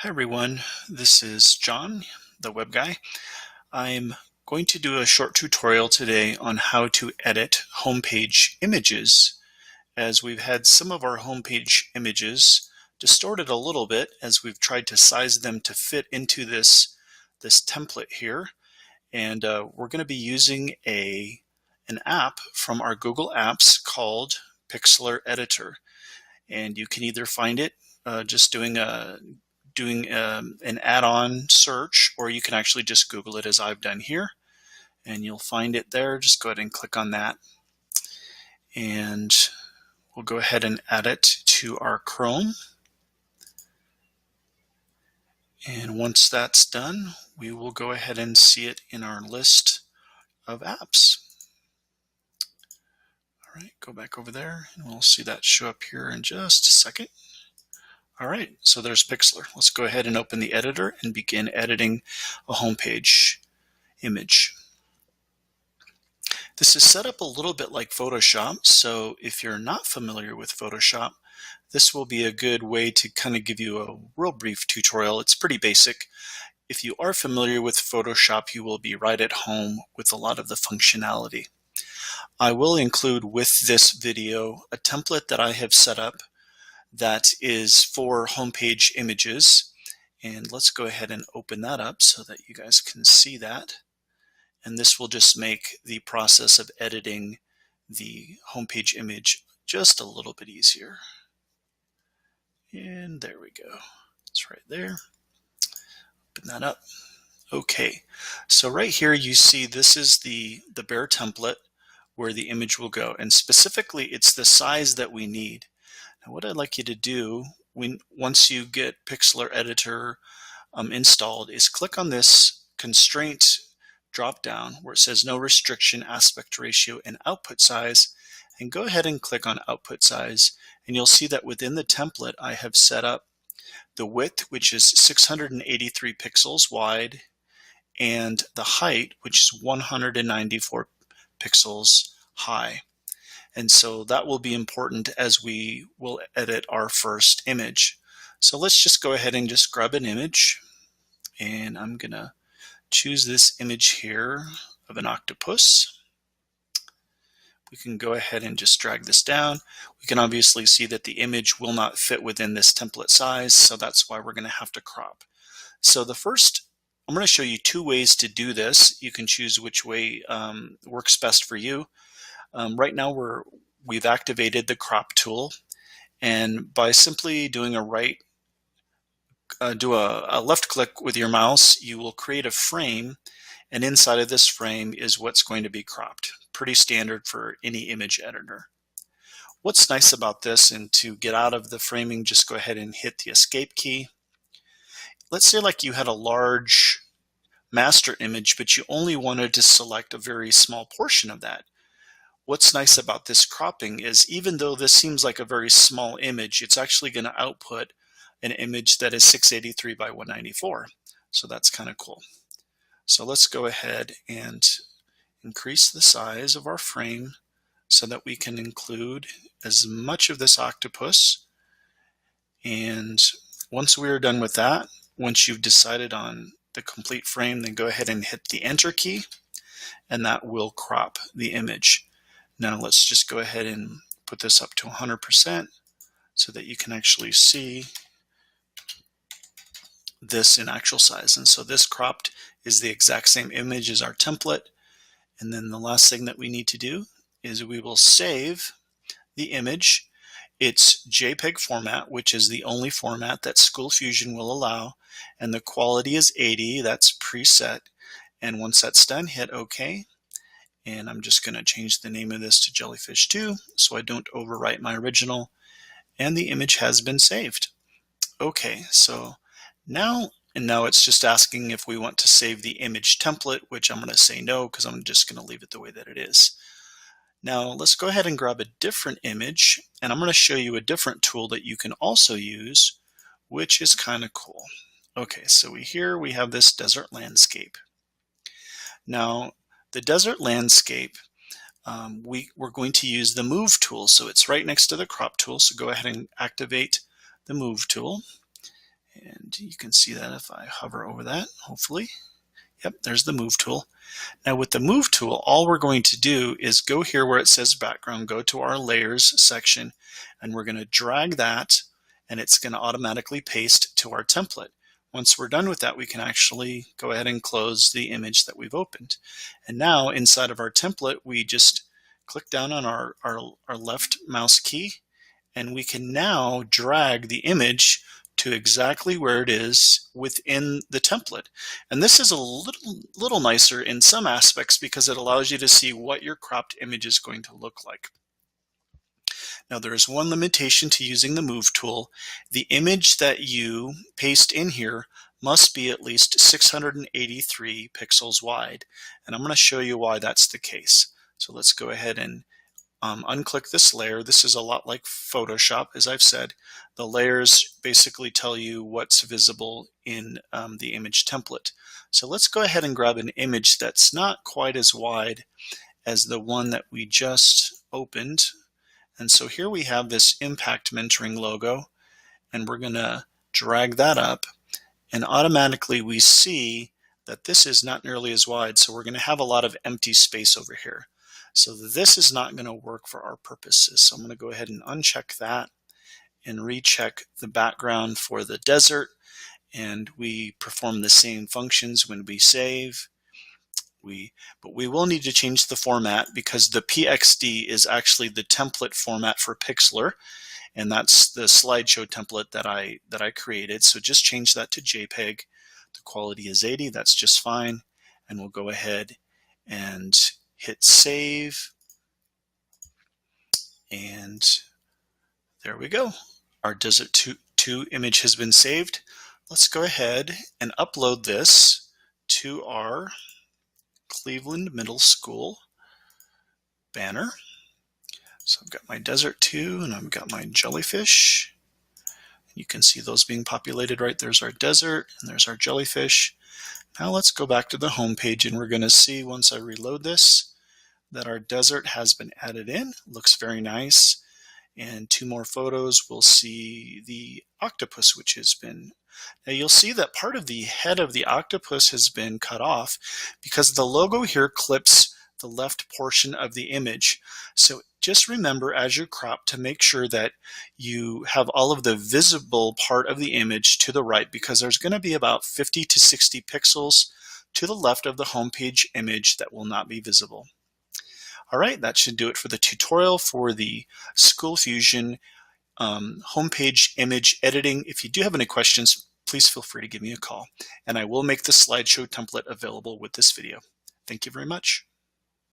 Hi everyone, this is John, the web guy. I'm going to do a short tutorial today on how to edit homepage images, as we've had some of our homepage images distorted a little bit as we've tried to size them to fit into this template here. And we're going to be using an app from our Google Apps called Pixlr Editor. And you can either find it just doing an add-on search, or you can actually just Google it as I've done here, and you'll find it there. Just go ahead and click on that, and we'll go ahead and add it to our Chrome. And once that's done, we will go ahead and see it in our list of apps. All right, go back over there, and we'll see that show up here in just a second. All right, so there's Pixlr. Let's go ahead and open the editor and begin editing a homepage image. This is set up a little bit like Photoshop, so if you're not familiar with Photoshop, this will be a good way to kind of give you a real brief tutorial. It's pretty basic. If you are familiar with Photoshop, you will be right at home with a lot of the functionality. I will include with this video a template that I have set up that is for homepage images. And let's go ahead and open that up so that you guys can see that. And this will just make the process of editing the homepage image just a little bit easier. And there we go. It's right there. Open that up. Okay, so right here you see this is the bare template where the image will go. And specifically, it's the size that we need. Now, what I'd like you to do once you get Pixlr Editor installed is click on this constraint drop down where it says no restriction, aspect ratio, and output size, and go ahead and click on output size, and you'll see that within the template I have set up the width, which is 683 pixels wide, and the height, which is 194 pixels high. And so that will be important as we will edit our first image. So let's just go ahead and just grab an image, and I'm gonna choose this image here of an octopus. We can go ahead and just drag this down. We can obviously see that the image will not fit within this template size, so that's why we're gonna have to crop. So the first, I'm gonna show you two ways to do this. You can choose which way works best for you. Right now we've activated the crop tool, and by simply doing a left click with your mouse, you will create a frame, and inside of this frame is what's going to be cropped. Pretty standard for any image editor. What's nice about this, and to get out of the framing, just go ahead and hit the escape key. Let's say like you had a large master image, but you only wanted to select a very small portion of that. What's nice about this cropping is even though this seems like a very small image, it's actually going to output an image that is 683 by 194. So that's kind of cool. So let's go ahead and increase the size of our frame so that we can include as much of this octopus. And once we are done with that, once you've decided on the complete frame, then go ahead and hit the enter key, and that will crop the image. Now let's just go ahead and put this up to 100% so that you can actually see this in actual size. And so this cropped is the exact same image as our template. And then the last thing that we need to do is we will save the image. It's JPEG format, which is the only format that SchoolFusion will allow. And the quality is 80, that's preset. And once that's done, hit OK. And I'm just going to change the name of this to Jellyfish 2 so I don't overwrite my original. And the image has been saved. Okay, so now it's just asking if we want to save the image template, which I'm going to say no because I'm just going to leave it the way that it is. Now let's go ahead and grab a different image, and I'm going to show you a different tool that you can also use, which is kind of cool. Okay, so here we have this desert landscape. Now, the desert landscape, we're going to use the move tool. So it's right next to the crop tool. So go ahead and activate the move tool. And you can see that if I hover over that, hopefully. Yep, there's the move tool. Now with the move tool, all we're going to do is go here where it says background, go to our layers section, and we're going to drag that, and it's going to automatically paste to our template. Once we're done with that, we can actually go ahead and close the image that we've opened. And now inside of our template, we just click down on our left mouse key, and we can now drag the image to exactly where it is within the template. And this is a little nicer in some aspects because it allows you to see what your cropped image is going to look like. Now there is one limitation to using the move tool. The image that you paste in here must be at least 683 pixels wide. And I'm going to show you why that's the case. So let's go ahead and unclick this layer. This is a lot like Photoshop, as I've said. The layers basically tell you what's visible in the image template. So let's go ahead and grab an image that's not quite as wide as the one that we just opened. And so here we have this impact mentoring logo, and we're going to drag that up, and automatically we see that this is not nearly as wide, so we're going to have a lot of empty space over here. So this is not going to work for our purposes. So I'm going to go ahead and uncheck that and recheck the background for the desert, and we perform the same functions when we save. But we will need to change the format because the PXD is actually the template format for Pixlr, and that's the slideshow template that I created. So just change that to JPEG. The quality is 80, that's just fine. And we'll go ahead and hit save. And there we go. Our Desert 2 image has been saved. Let's go ahead and upload this to our Cleveland Middle School banner. So I've got my Desert 2 and I've got my jellyfish. You can see those being populated right. There's our desert and there's our jellyfish. Now let's go back to the home page, and we're going to see once I reload this that our desert has been added in. Looks very nice. And 2 more photos, we'll see the octopus, which has been. Now you'll see that part of the head of the octopus has been cut off because the logo here clips the left portion of the image. So just remember as you crop to make sure that you have all of the visible part of the image to the right, because there's going to be about 50 to 60 pixels to the left of the homepage image that will not be visible. All right, that should do it for the tutorial for the SchoolFusion homepage image editing. If you do have any questions, please feel free to give me a call, and I will make the slideshow template available with this video. Thank you very much.